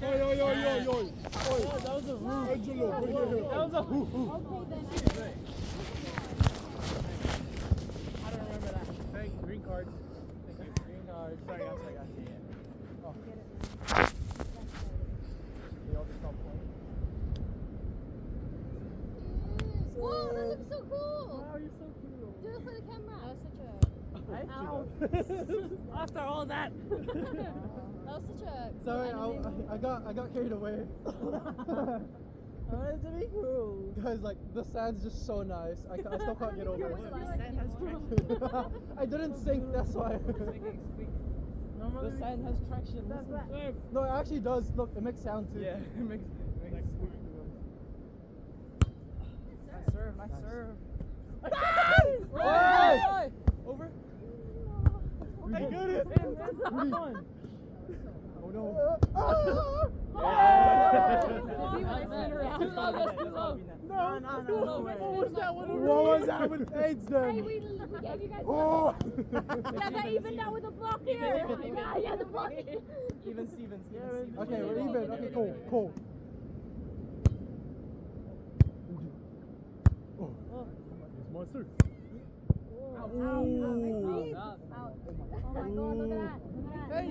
That was a roof. Angelo, That was a roof. Okay then. I don't remember that. Thank you. Green card. Thank you. Green card. Sorry, guys. Yeah. Oh. They all just stopped playing. Whoa, that looks so cool. Wow, you're so cool. Do it for the camera. That was such a. Ow. After all that. That was such a. Sorry, I got carried away. I wanted to be cool. Guys, like the sand's just so nice. I still can't get over it. Sand has traction. I didn't sink, that's why. The sand has traction. That's right. No, it actually does. Look, it makes sound too. Yeah, it makes squeak. Nice serve. Hey! Over. I got it. Oh no. Too low. No. What was that one? What was that with AIDS then? Hey, we gave you guys. Oh! Yeah, that even that with the block here. Yeah, the block here. Even Stevens. Okay, we're even. Okay, cool. Oh. Monster. Out. Oh my god, look at that. Hey.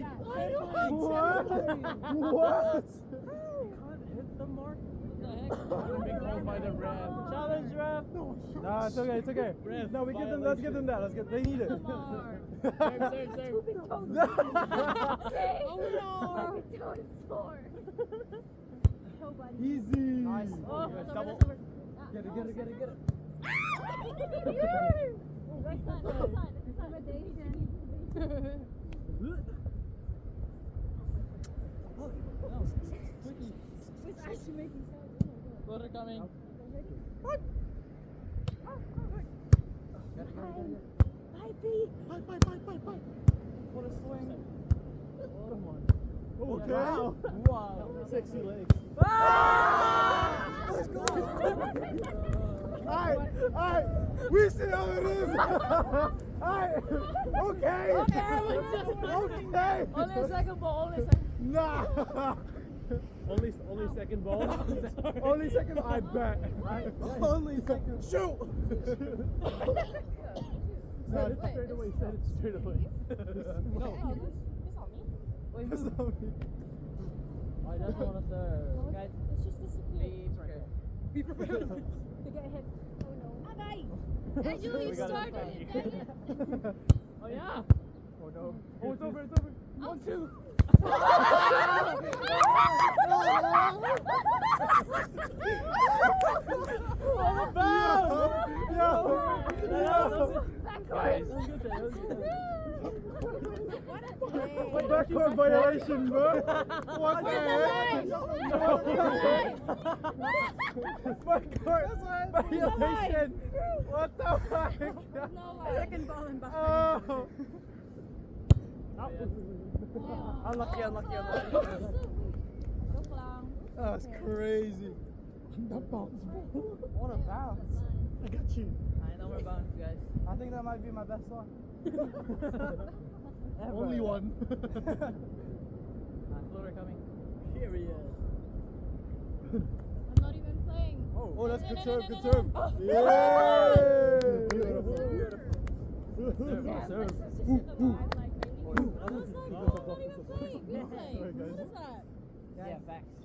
What? Can't hit the mark. What the heck? Being called by the ref. Challenge ref. Nah, it's okay. Ref, No, let's give them that. They need it. Serve. Oh no. Don't score. Easy. Nice. Oh, Double. Get it. It's actually making sense. Floater coming. What? Bye, B. Bye. What a swing. Come on. Okay. Wow. Sexy legs. Ah! Let's go. Alright. We see how it is. Alright. Okay. Only a second ball. Nah. Only second ball. Only second. I bet. Only second. Shoot. Set it straight away. No. It's on me. That's not me. I just want to serve. Guys, It's just disappeared. be prepared. To get hit. Oh no. Bye. Angela, you started. Oh yeah. Oh no. Oh, it's over. 1, 2. Backcourt violation, bro. What the heck? Backcourt violation. What the heck? Second ball in behind. Oh. Unlucky. That's crazy. That bounce. What a bounce. I got you. I know we're bounce, guys. I think that might be my best one. Ever. Only one. Floater coming. Here he is. I'm not even playing. Oh, that's good serve. Oh. Yeah. Beautiful. Serve. Yeah, facts.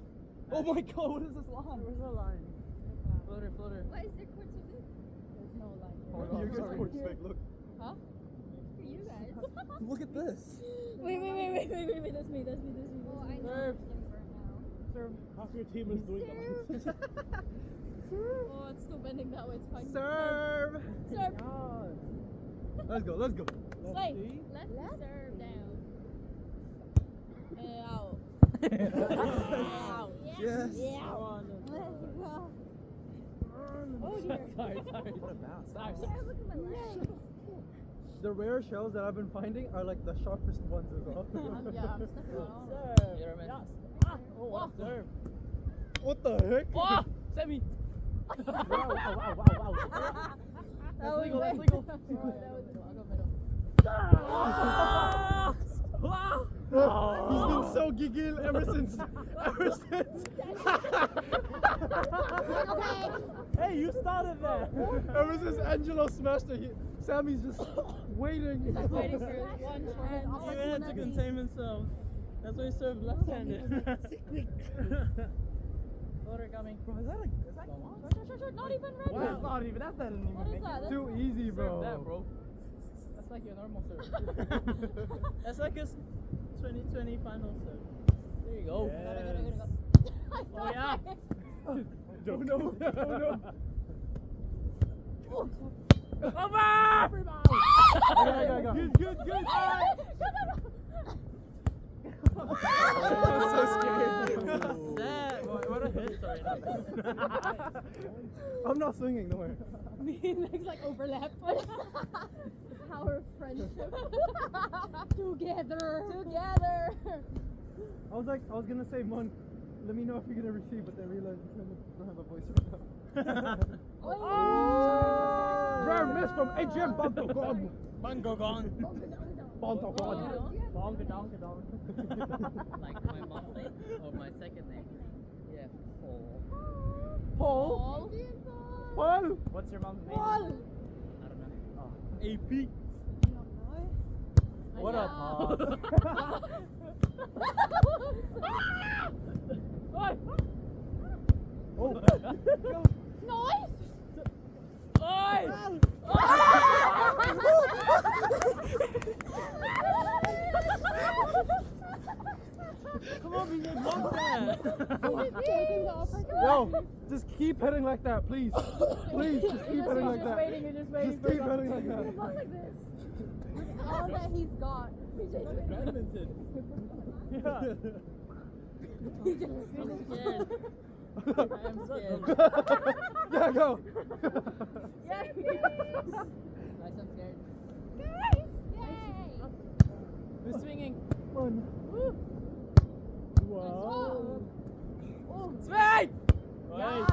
Oh my god, what is this line? Where's the line? Floater. Why is there court so big? There's no line. Your court's fake. Look. Huh? For you guys. Look at this. Wait. That's me. Oh, I know. Serve. Serve. Half your team is doing that. Oh, it's still bending that way. It's fine. Serve. Serve. Let's go. Slay. Let serve down. Out. Out. Yes. Yeah. Come on. Let's go. Oh Sorry. dear. What a bounce. Sorry. Yeah, look at my legs. The rare shells that I've been finding are like the sharpest ones as well. Yeah, I'm stepping on. Serve. You're a man. Oh, what a serve. What the heck? Oh, semi. Wow. That was legal, that's way- legal. Oh, that was I'll go middle. Wow. He's been so gigil ever since. Okay. Hey, you started that. Ever since Angelo smashed it, Sammy's just waiting. Waiting for one chance. He had to contain himself. That's why he served left-handed. Water coming. Bro, is that Short. Not even red. Wow. That's not even. That doesn't even What is make that? it. too easy, bro? Serve that, bro. That's like your normal serve. That's like his 2020 final serve. There you go. Go. Oh yeah. Don't know. Over! I got. Good. I'm so scared. Sad. Boy, what a hit. Sorry, not bad. I'm not swinging, don't worry. Me and legs like overlap. Power of friendship. Together. I was gonna say, Mon, let me know if you're gonna receive, but then I realized you don't have a voice right now. Rare miss from AGM Bantogon. Bangogon. Bantogon. Dongadongadong. Like my mom's name or my second name? Yeah, Paul. Paul. Paul. What's your mom's name? I don't know. AP. What up, Oh. Noise. Oi! Come on, we can block that. Yo, just keep hitting like that, please. Please, just keep hitting like that. You're just waiting. Just keep hitting like that. Look like this. All that he's got. Badminton. Yeah. I'm scared. I'm scared. Yeah, go. Yeah. I'm scared. Guys! Yay! Who's swinging? One. Wow. Swing! Yes.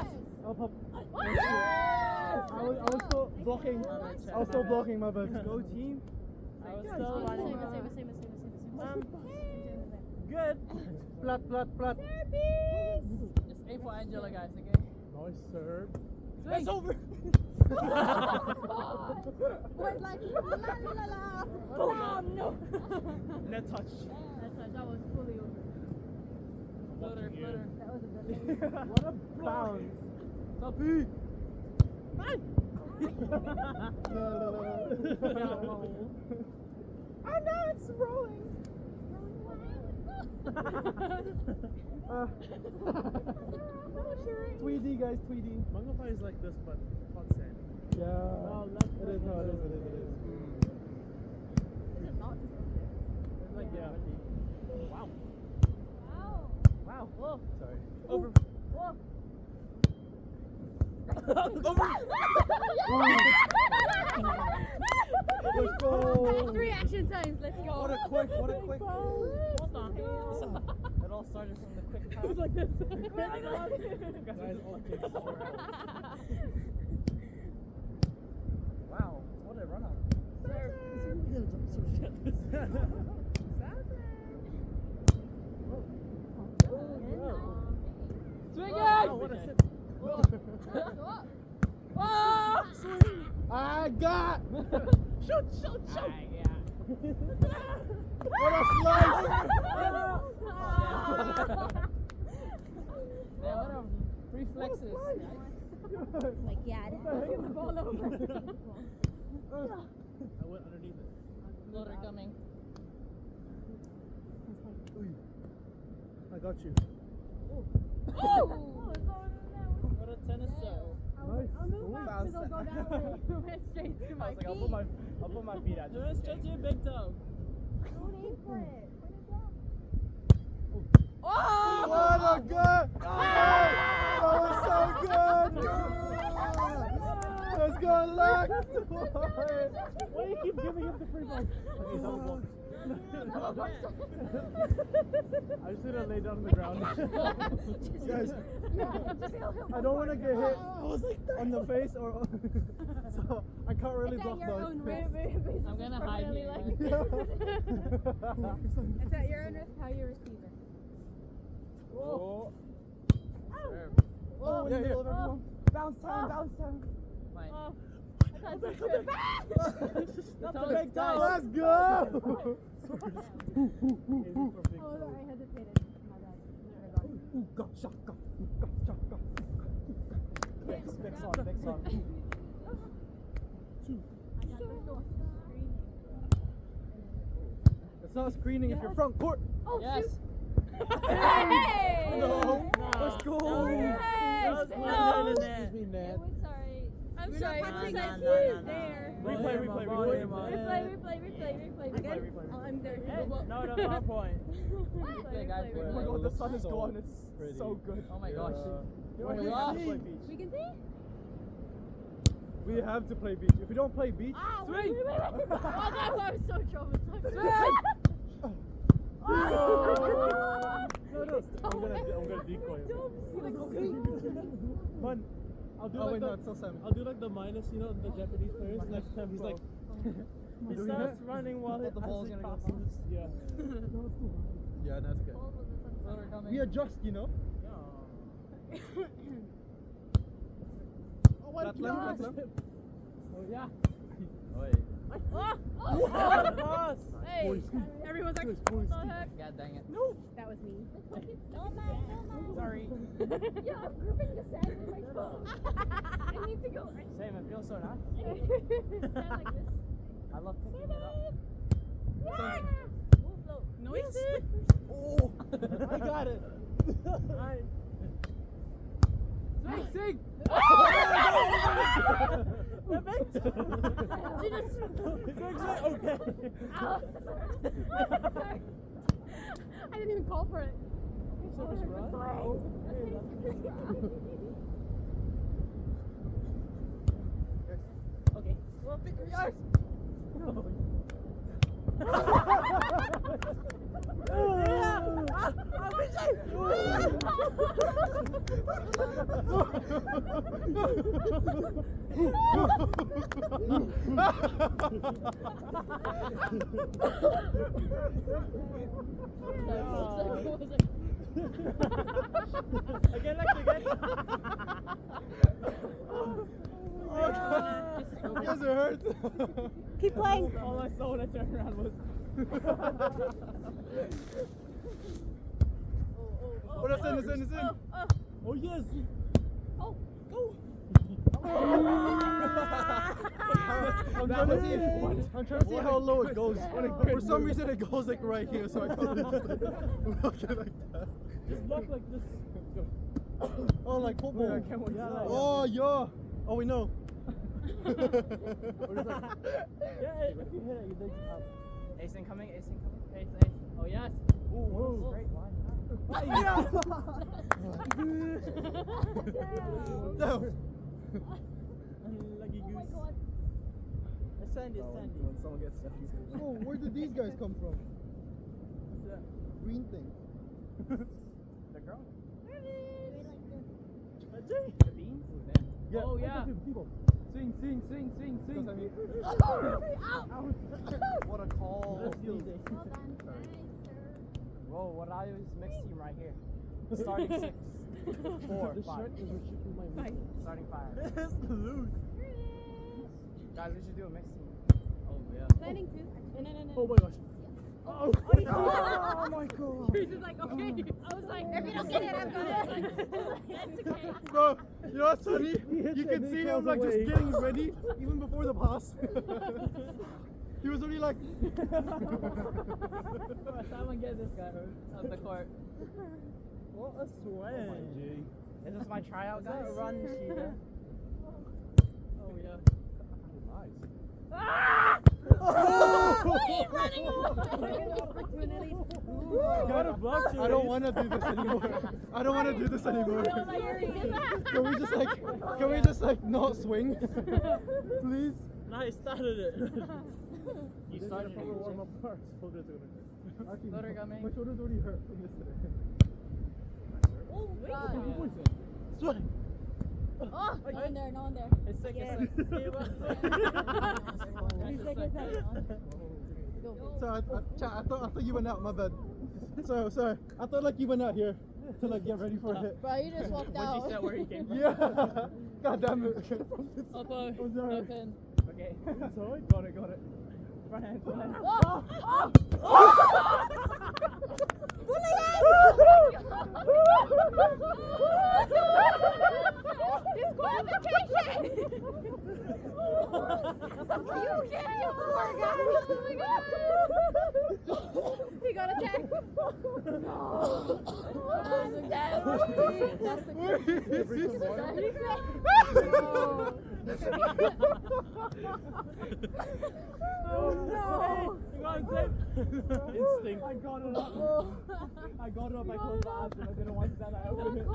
Up, up. Yes. I was still blocking. I was still blocking, my bad. Go team. I was still running. Good. Plat. Just aim for Angela, guys, okay? Nice serve. It's over. Went like la la la. Oh no. Net touch. That was fully over. Floater. That was a good one. What a bounce. Tapi. No. Oh no, it's rolling. Tweedy, guys, Tweedy. Mangapa is like this, but hot sand. Yeah. Oh, that's it is. No, it is. Is it not just like this? It's like, yeah. Wow. Wow. Wow. Whoa. Sorry. Over. Whoa. Over. Let's go. 3 action times. Let's go. What a quick. Hold on. It all started from the quick pass. It was like this. Guys, all kicks. Wow. What a run out. Swing it! Wow, what a sit. Oh! Swing! I got. Shoot! What a slice. Man, what a reflexes. Like, yeah, the ball over. I went underneath it. Floater coming. I got you. What a tennis serve. Nice. I'll move back because I'll go that way. Went straight to my feet. I'll put my feet out. Just stretch your big toe. Don't aim for it. Put it down. Oh! What a good. That was so good. Let's go, Lex. Why do you keep giving him the free ball? Okay, double ball. I just need to lay down on the ground. Guys, I don't want to get hit on the face or so I can't really block those. I'm gonna hide here. It's at your own risk how you receive it. Oh. Serve. Oh, Oh, yeah, yeah. oh. Bounce time. Fine. Oh. I thought it was good. That's the all big it's time. nice. Let's go! Oh, I hesitated. My bad. Go, shot, go. Next song. It's not screening if you're front court. Oh, Yes. shoot. Hey! No. Nah. Let's go. Hey! That was No. one Excuse net. me, It Nat. was sorry. I'm We're sorry. not I was touching like, it. he No. is there. Replay. Replay. Oh, I'm there. No, that's our point. What? Okay, guys, Oh we're my like- god, the sun is So gone. It's pretty. so good. Oh my gosh. You Oh my want gosh. to play beach? We can see? We have to play beach. If we don't play beach, Ah, swing! wait. Oh, that's why I was so traumatized. No, Stop I'm gonna it. decoy him. He's like, okay. Fun. I'll do Oh, like wait, the, no, it's still 7. I'll do like the minus, you know, the Japanese players. Next time he's like, He Doing starts that? running while Thought the ball's gonna go passes. yeah. Yeah, that's good. Floater coming. We adjust, you know? Oh my Left, left, god! left, left. Oh yeah. Oh! Boss. Hey! Boys. Everyone's like, Boys, what the boys. heck? God dang it. That was me. Sorry. Yeah, I'm gripping the sand with my toe. I need to go. Same. It feels so nice. Stand like this. I love picking it up. Yeah! We'll float. Noise? Oh! I got it. Sing! She just. Okay. Ow. Sorry. I didn't even call for it. Oh, it hurt my leg. Okay. Well, pick yours. Again, like again. Oh, God. Yes, it hurts. Keep playing. All I saw when I turned around was. Oh, that's in, it's in, it's in. Oh yes! Oh. I'm trying to see how low it goes. For some reason it goes like right here, so I can't block it like that. Just block like this. Oh, like football. I can't wait to know. Oh, yeah. Oh, we know. Yeah, if you hit it, you dig up. Ace incoming, ace incoming. Ace, ace. Oh, yes. Whoa. Great line. Yeah. No. Lucky Oh my goose. god. It's sandy, it's sandy. When someone gets Oh, where did these guys come from? What's that? Green thing. The girl? Wait, The beans? Yeah. Oh, yeah. People. Sing. like this. What a call. That's easy. Well done. Nice, Whoa, what I use mixed team right here. Starting 6, 4, The 5. shirt is restricting my movement. Starting 5. Let's lose. Guys, we should do a mixed team. Oh, yeah. sir. Landing two. No. Oh my gosh. Oh, oh my god. Chris is like, okay. I was like, if you don't get it, I'm gonna. That's okay. Bro, you know what's funny? hits You it can and see he him falls like away. just getting ready even before the pass. He was already like. Someone get this guy out the court. What a swing. Is this my tryout, guys? Run, Sheeta. Oh, yeah. Ah! Oh! He's running away. Opportunity. Gotta block you. I don't want to do this anymore. I don't want to do this anymore. Can we just like not swing? Please? No, he started it. You started from a warm up first. Shoulders are gonna hurt. Actually, Shoulder coming. my shoulders already hurt from yesterday. Oh, God. Swing! Oh, no one there, no one there. It's sick, Yes. it's sick. He's like, it's like, Sorry, I thought you went out, my bad. Sorry. I thought like you went out here. to like get ready for a hit. Bro, you just walked Once out. you said where he came from. Yeah. God damn it. Elbow. I'm sorry. Open. Okay. Sorry. Got it. Front hand, front hand. Disqualification! You get it, poor guy! Oh my god! He got attacked. That's the Oh no! You got it. Instinct. I got it up. I got it up. I closed my eyes and I didn't want to stand. I opened it.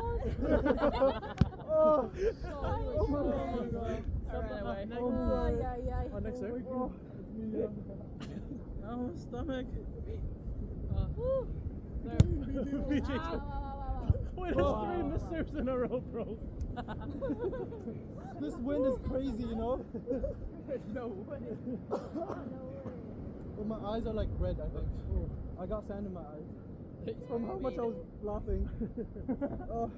Oh my god. Alright, away. Oh, next sir. Oh, stomach. Wait, that's 3 missed serves in a row, bro. This wind is crazy, you know? No way. Well, my eyes are like red, I think. I got sand in my eyes. From how much I was laughing. Oh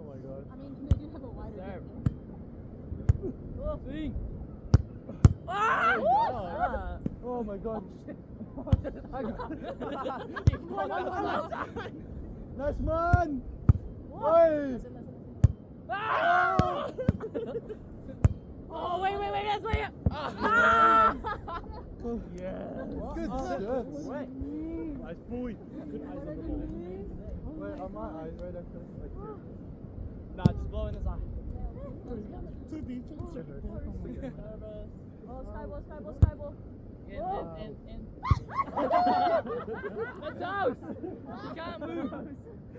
my god. I mean, they do have a wider Serve. See? Ah! Oh my god. I got Nice man! Hey! Ah! Oh, wait, that's way up. Yeah. Good Wait. Nice boy. Good eyes on the ball. Wait, are my eyes right after? Like, Nah, just blow in his eye. to defense. Skyball. In. That's out. You can't move.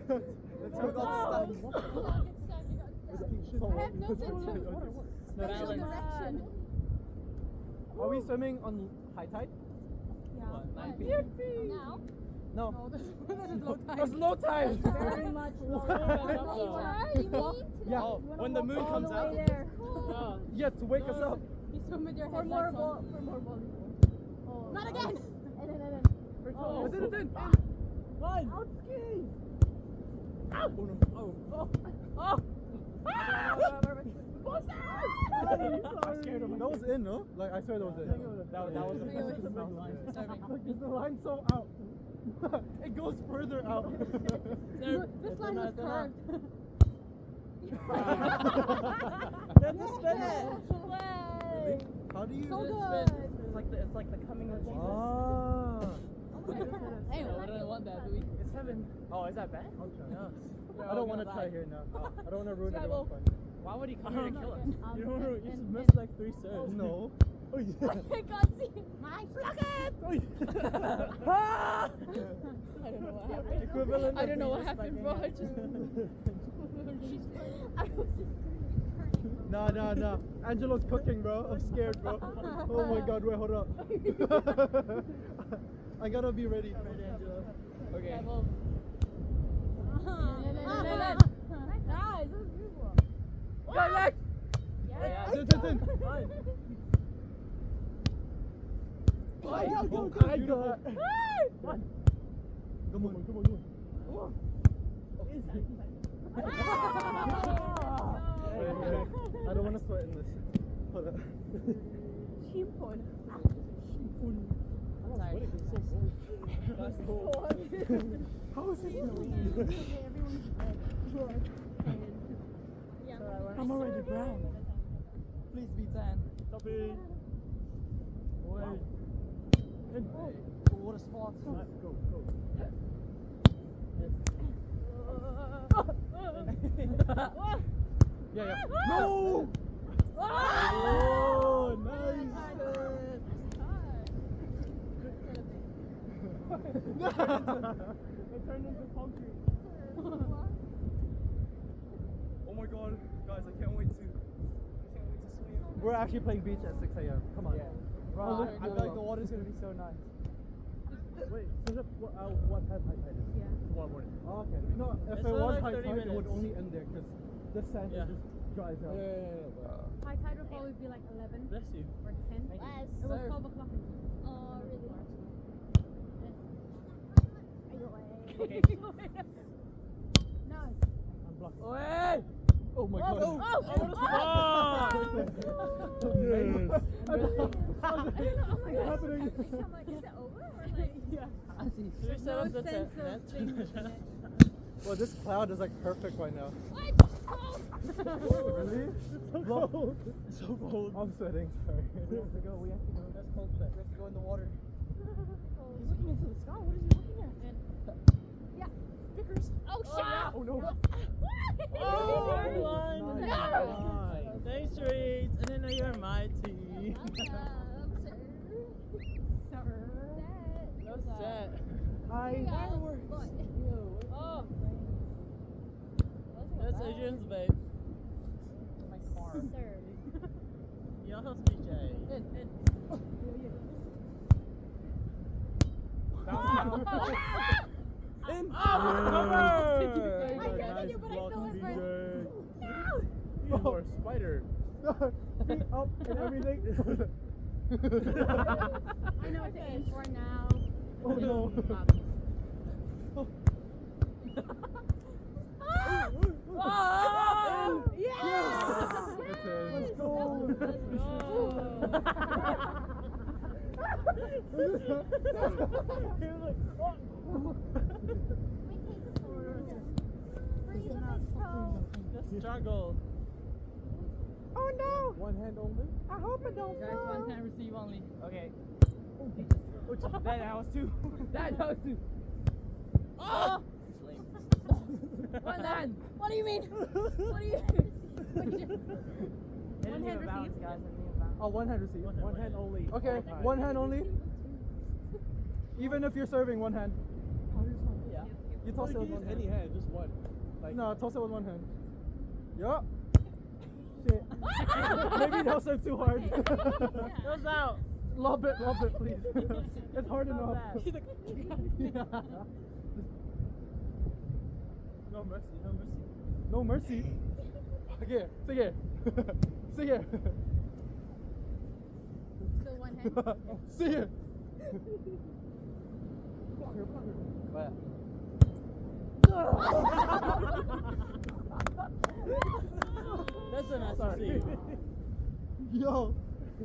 That's how I got stuck. I have no sense of Balance. direction. Are we swimming on high tide? What, 9 Now? No. No, this is low tide. That's low tide. Very much low tide. Yeah. Oh, when the moon comes out. There. Yeah, to wake us up. You swim with your head more volleyball. Oh. Not again. And then. Oh, it did. Fine. Out ski. Oh, no. Oh. I'm scared of that was in, no? Like, I swear that was in. That was the line's so out. It goes further out. This line was curved. That's a spin it. Way. How do you? So good. It's like the coming of Jesus. Ah. Hey, I don't want that, do we? It's heaven. Oh, is that bad? I'll try. Yes. I don't want to try here now. I don't want to ruin everyone's fun. Why would he come here to kill us? You don't know, you just and- missed like 3 serves. No. Oh yeah. I can't see my bucket. Oh, yeah. I don't know what happened. Equivalent I don't know what happened, bro. I just. I was just turning. Nah. Angelo's cooking, bro. I'm scared, bro. Oh my god, wait, hold up. I gotta be ready. Ready, Angelo. Okay. Nice, this is beautiful. Go, Lex! Yeah. Tin. Go. I got. Come on. I don't want to sweat in this. Hold up. Chimpon. That's cold. How is it I'm already brown. Please be 10. Copy. Wait. What a spot. Go. Yeah. No! Oh, nice. It turned into concrete. Oh my god, guys, I can't wait to swim. We're actually playing beach at 6 a.m. Come on. Yeah. Bro, I feel like the water's gonna be so nice. Wait, so what time high tide is? Yeah. Tomorrow morning. Oh, okay. No, if It's it was like high 30 tide, it would minutes. only end there because the sand Yeah. just dries out. High tide will probably be like 11 Bless you. or 10. Thank you. It was Sir. 12 o'clock. Oh, really? Okay. No. Wait! Oh my god. Oh! What's happening? I'm like, is it over? Or like, I see. Should we set up the net? Well, this cloud is like perfect right now. what? Oh! Really? So cold. So cold. I'm sweating. Sorry. We have to go. That's cold sweat. We have to go in the water. Oh. He's looking into the sky. What is he looking at? Yeah. Pickers. Oh, shut up! Oh no. Oh, blind. Nice. No. Nice. Thanks, Reeds. And then you're mighty. No set. Hi. Oh. That's Adrian's babe. My car. Sir. Your host PJ. In. I Nice you, but I block, still was like, BJ. You are a spider. Feet up and everything. I know what to aim for now. Oh no. Oh! Yeah! That's it. Let's go. The struggle. Oh no! One hand only. I hope it don't Guys, one time receive only. Okay. That was two. That was two. Oh! One hand. What do you mean? What do you One hand received. Guys, Oh, one hand receive. One hand only. Okay, one hand only. Even if you're serving, one hand. Yeah. You toss it with one hand. Any hand, just one. Like No, toss it with one hand. Yup. Shit. Maybe they'll serve too hard. Goes out. Lob it, please. It's hard enough. He's like, Yeah. no mercy, no mercy. No mercy. Sige, sige. Sige. So one hand. Sige. What? That's a nice receive. Yo.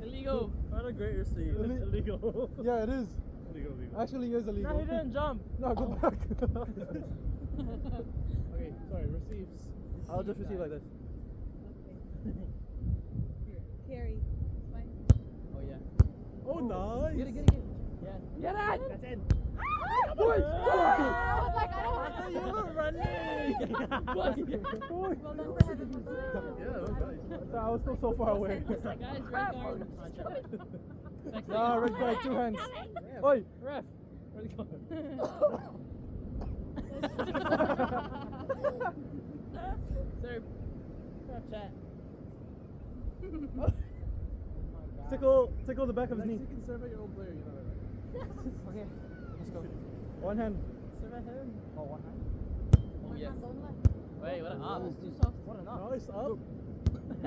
Illegal. not a great receive. It's illegal. Yeah, it is. Illegal, illegal. Actually, it is illegal. No, he didn't jump. No, go back. Okay, sorry, receives. I'll just receive like this. Carry. It's fine. Oh yeah. Oh, nice. Get it. Yes. Get it. That's it. Boys! I was like, I don't want I thought you were running. Boys! Well, then for heaven's sake. Yeah, that was nice. I was still so far away. Guys, red card. Nah, red guy, two hands. Oi! Ref. Where'd it go? Sir. Ref chat. Tickle the back of his Like, knee. you can serve at your own player, you know that, right? Okay. Let's go. One hand. Serve at him. Oh, one hand. Oh yes. Don't let. Wait, what an up. It's too soft. What an up. Nice up. I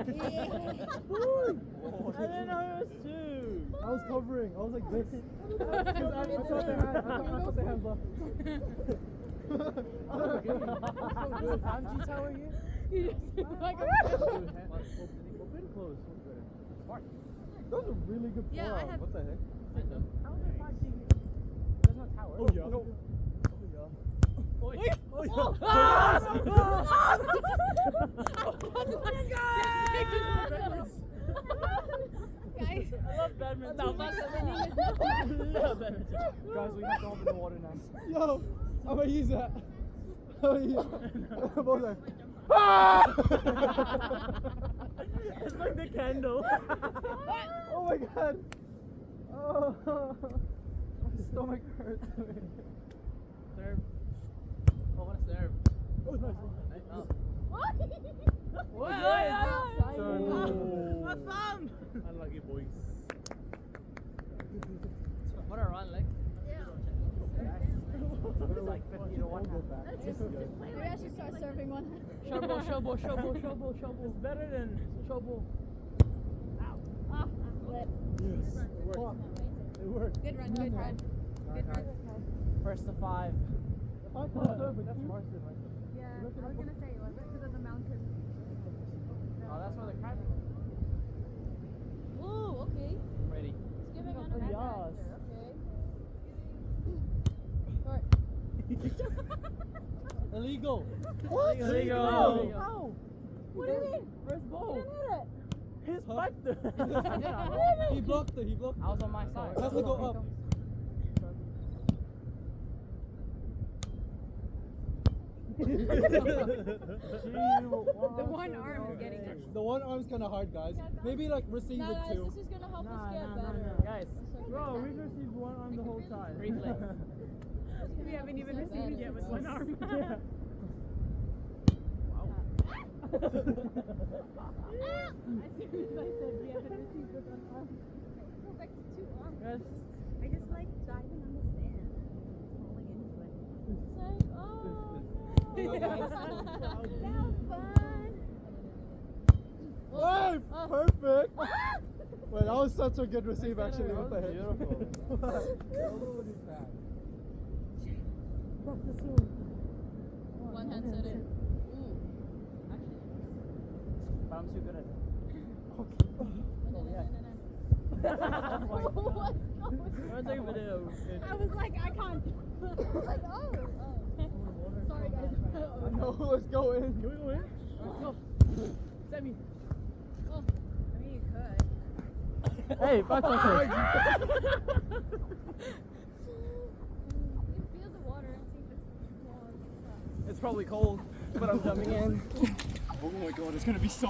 didn't know it was two. I was covering. I was like this. I thought they had left. I'm G telling you. You just like Open, close. What's better? Smart. That was a really good Yeah, foul. I have- What the heck? How is it 5G? There's no tower. Oh, yeah. No. Oi. Oh, yeah. Guys, I love badminton. too much winning is I love badminton. Guys, we have to open the water now. Yo, I'm gonna use that. I'm gonna use that. Both are. It's like the candle. Oh my god. Oh, my stomach hurts. Serve. Oh, what a serve. Oh, nice. Nice up. what? What? Oh. A thumb. Unlucky boys. What a run, like. It's like 50 to 1. Maybe I should start serving one. Shovel. It's better than shovel. Ah, lit. Yes. It worked. It worked. Good run, good run. Good run. First to 5. If I can't serve it, that's Marston right there. Yeah, I was gonna say, was it because of the mountain? Oh, that's where the crab is. Whoa, okay. Ready. It's giving on a Yes. character, okay. Alright. Illegal. What? Illegal. How? What do you mean? Where's You ball? didn't hit it. His factor. He blocked it. He blocked it. I was on my side. It has to go up. The one arm is getting it. The one arm's kind of hard, guys. Maybe like receive Nah, it guys, too. this is gonna help us Nah, get nah, better. nah. Guys, Bro, we've received one arm the whole time. reflex. We haven't even It's not received bad, yet with it's one us. arm. Wow. As soon as I said we haven't received with one arm. Go back to 2 arms. Yes. I just like diving on the sand, falling into it. It's like, oh no. That was fun. Hey, Oh. perfect. Wait, that was such a good receive actually. What the heck? Beautiful. One hand set it. Ooh. Actually. But I'm too good at it. No, yeah. What's going I'm gonna take a video. I was like, I can't. I was like, oh. Sorry, guys. I know what's going. Can we go in? Let's go. Semi. Oh. I mean, you could. Hey, fuck okay. You feel the water and see if it's warm. It's probably cold, but I'm jumping in. Oh my god, it's gonna be so